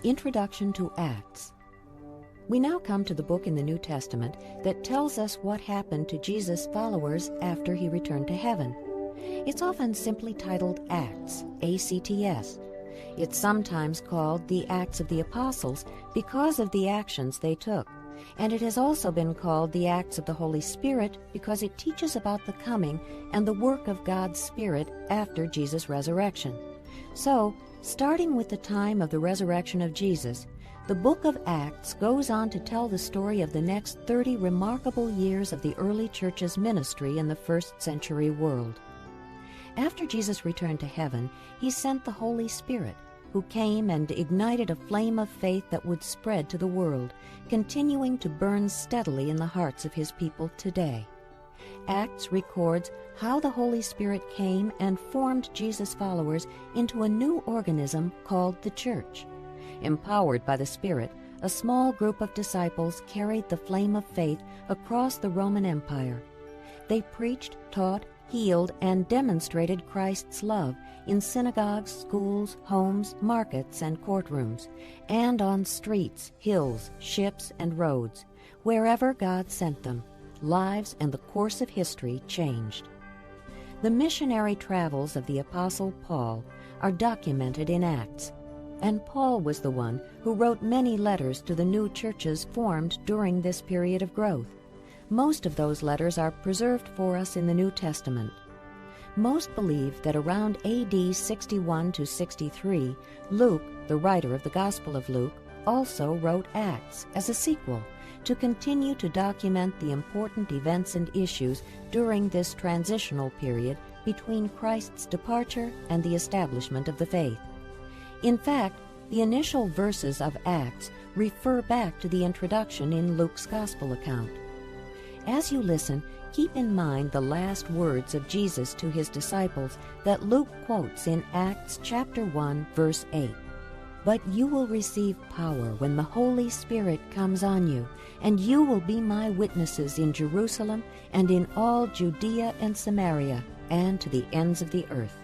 Introduction to Acts. We now come to the book in the New Testament that tells us what happened to Jesus' followers after he returned to heaven. It's often simply titled Acts, A-C-T-S. It's sometimes called the Acts of the Apostles because of the actions they took. And it has also been called the Acts of the Holy Spirit because it teaches about the coming and the work of God's Spirit after Jesus' resurrection. So, starting with the time of the resurrection of Jesus, the book of Acts goes on to tell the story of the next 30 remarkable years of the early church's ministry in the first century world. After Jesus returned to heaven, he sent the Holy Spirit, who came and ignited a flame of faith that would spread to the world, continuing to burn steadily in the hearts of his people today. Acts records how the Holy Spirit came and formed Jesus' followers into a new organism called the Church. Empowered by the Spirit, a small group of disciples carried the flame of faith across the Roman Empire. They preached, taught, healed, and demonstrated Christ's love in synagogues, schools, homes, markets, and courtrooms, and on streets, hills, ships, and roads. Wherever God sent them, lives and the course of history changed. The missionary travels of the Apostle Paul are documented in Acts, and Paul was the one who wrote many letters to the new churches formed during this period of growth. Most of those letters are preserved for us in the New Testament. Most believe that around A.D. 61 to 63, Luke, the writer of the Gospel of Luke, also wrote Acts as a sequel to continue to document the important events and issues during this transitional period between Christ's departure and the establishment of the faith. In fact, the initial verses of Acts refer back to the introduction in Luke's Gospel account. As you listen, keep in mind the last words of Jesus to his disciples that Luke quotes in Acts chapter 1, verse 8. "But you will receive power when the Holy Spirit comes on you, and you will be my witnesses in Jerusalem and in all Judea and Samaria and to the ends of the earth."